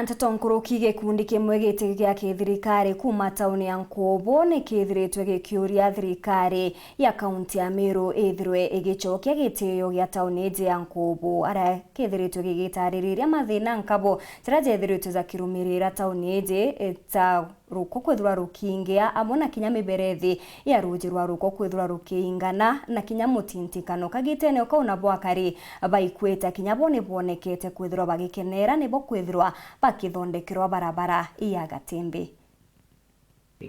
Nteto nkũrũki gĩkundi kĩmwe gĩtĩ gĩa gĩthirikari kuma taũni ya Nkobo nĩ kĩthiritwe gĩkĩũria thirikari ya kaunti ya Meru ĩthirwe ĩgĩcokia gĩtĩo gĩa taũni ya Nkobo arĩa kĩthiritwe gĩgĩtarĩrĩria mathĩna nkabo tĩra jethirĩtwe za kĩrũmĩrĩra taũni ta ruko kwethura rukingia amwe na kinya miberethi ya ruji rwa ruko kwethura rukiingana na kinya mutintikano kagiteneo kauna bwakari baikweta kinya bone bonekete kwethura bagikenera nebo kwethura bakithondekerwa barabara ya Gatembe.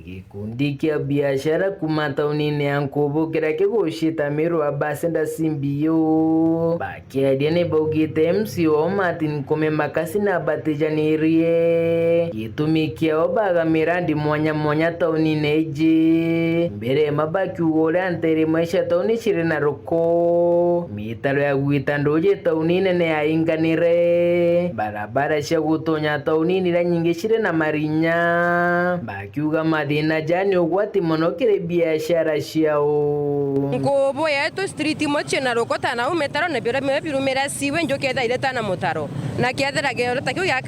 Gikundi kia biashara kuma taũni-inĩ ya Nkobo kĩrĩa kĩgucĩte Meru Ambassador Simbio bakĩaria nĩ baugĩte MCO Martin Kome Makasi na batĩjanĩrie gĩtũmi kĩao baga mirandi mwanya mwanya taũni-inĩ ĩngĩ mbere mabakiuga ũrĩa ntere maisha taũni cirĩ na ruko mĩtaro ya gwĩta ndũje taũni nene ya inganire barabara cia gũtonya taũni-inĩ iria nyingĩ cirĩ na marinya bakiuga mathina jani ugwati muno kire biashara ciao. Nkobo yetu street moche na rokota na umetaro na bira mera siwe njoke da ile tana motaro na kiadra gero takio ya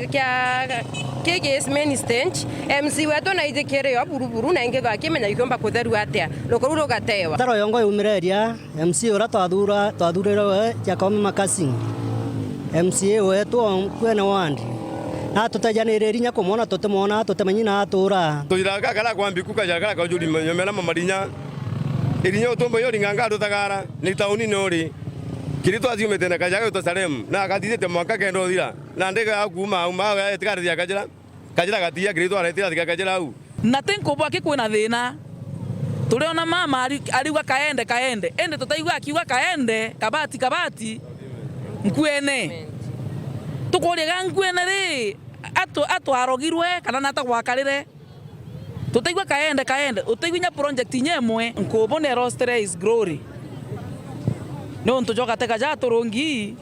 kege main stage MC wetu na ithikere yo buruburu na inge gakimenya ikomba kutheru atia lokoruro gatewa taro yongo yumireria MC ora twathurire ya Kome Makasi MCA wetu kwena wandi na tutajanĩrĩri nya kũmona tũtemona tũtemanyina atura tũiraga kala kwambi kukajaga ka juri nyomera mamarinya irinya utombo yori nganga tutagara ni tauni nori kirito aziumete na kajaga utasarem na akatithite mwaka kendo thira na ndega akuma uma etikari ya kajira gatia kirito aretira kajira au na Nkobo akikwina thina turiona mama ariuga kaende ende tutaigua akiuga kaende kabati nkwene tukoria nkwene ri atwarogirwe kana natagwakarire tutaigua kaende utaigua project nyemwe Nkobo ne roster is glory no ntujoka teka ja turongi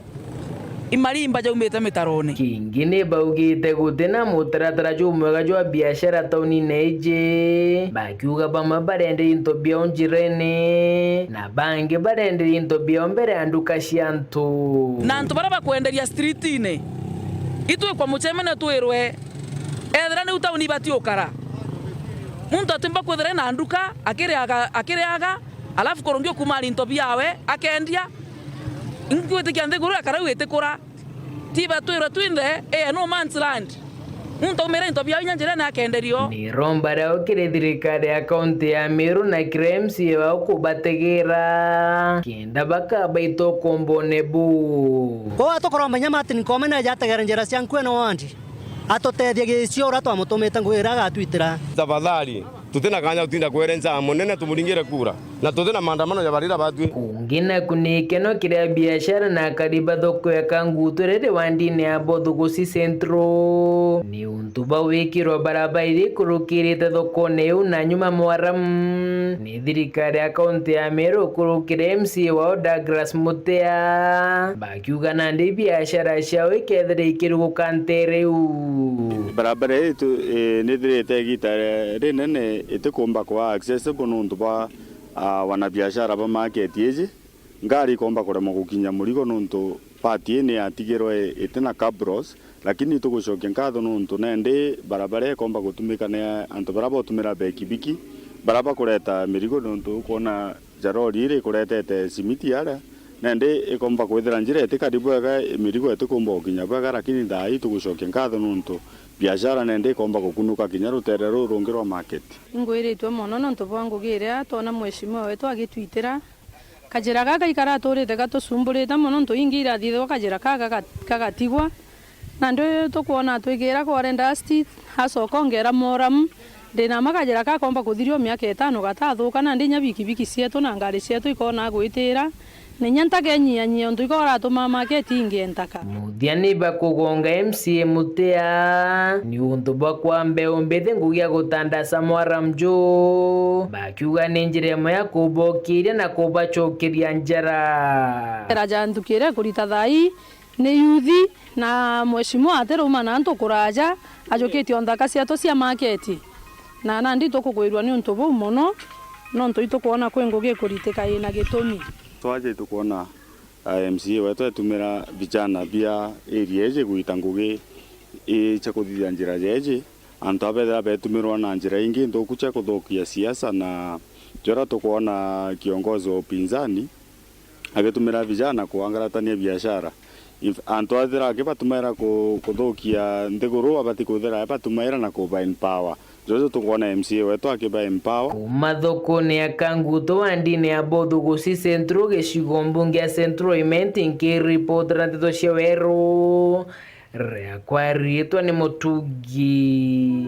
imarimba jaumete mitarone kingine baugite gutina mutaratara jumwega jwa biashara taũni-inĩ ĩngĩ bakiuga bama barenderi into biao njirene na bangi barenderi into biao mbere ya nduka cia ntu na ntu bara bakwenderia street-inĩ itwe kwa muchemene twirwe ethera ni utauni batiokara muntu atimba kwethera na nduka akiriaga alafu korongio kumari into biawe akendia ingwete kiande guru akara wete kora tiba twirwe twinde no man's land muntu umere into biawe nyanjira na akenderio ni romba rao kire thirikari ya kaunti ya Meru na KMC wao kubategera kenda bakaba itokombone bu ko atokoromenya Martin Kome na jategera njira cia nkwena wandi atotethia gicio ora twamutumite ngwira gatwitira tafadhali tutena kanya utinda kwerenza munene tumuringire kura na tutena maandamano ya barira batwi kungina kunikeno kire biashara na kariba thoko ya Kangutu rede wandine ya Bothugusi Centro ni untuba wikirwa barabara iri kurukirite thoko neu na nyuma mwaram ni thirikari ya kaunti ya Meru kurukire MC wao Douglas Mutea bakiuga nandi biashara ciao ikethire ikiruguka ntereu barabara yetu nithirite gitare rinene itikumba kwa accessible nuntu ba wanabiashara ba market yeji ngari komba kurema gukinya murigo nuntu pati ni atigirwe itina cabros lakini tugucokia ngatho nuntu nende barabara komba gutumika ne antu baraba utumira bekibiki baraba kureta mirigo nuntu kuona jarori ire kuretete simiti ara nende ikomba kwethera njira itikaribu aga mirigo itikumba gukinya bwaga lakini ndai tugucokia ngatho nuntu biashara nende ikomba gukunuka kinya rutere rurungirwa market ngwiritwe mono nontu bwangugire tona mweshimwe wetu agitwitira kajira gaga ikara turite gatusumburite mono ntu ingira thithwa kajira kaga kagatigwa na ndio tukuona twigira kwa industry hasoka ongera moram ndina makajira kakomba kuthirio miaka 5 gatathuka na ndinya bikibiki cietu na ngari cietu ikona gwitira ninyanta kenyia ndu ikora tuma market ingentaka muthiani bakugonga MCA Mutea ni untu bakwambe umbethe ngugia gutandasa mwaramjo bakiuga ni njira ĩmwe ya kubokiria na kubacokeria njara raja ndukire kurita thai ni yuthi na mweshimwa ateruma na ntu kuraja ajoketio ndaka ciato cia market na nandi tukugwirwa ni untu bu muno no ntu itukuona kwengugie kuritika ina gitumi twaje tukuona MCA wetu atumira vijana bia area je guita ngugi cha kuthithia njira jeje antu abethera betumirwa na njira ingi nthuku cha kuthukia siasa na jora tukuona kiongozi wa upinzani agitumira vijana kuangaratania biashara antu athira akibatumira kuthukia nthiguru abati kuthira abatumaira na kuba empower jojo tukuona MCA wetu akiba empower mathoko-ini ya Kanguto wandini ya Bothugusi Centro gicigo mbunge ya Centro Imenti nkiripoti na ndeto cia weru riakwa ritwa ni Mutungi.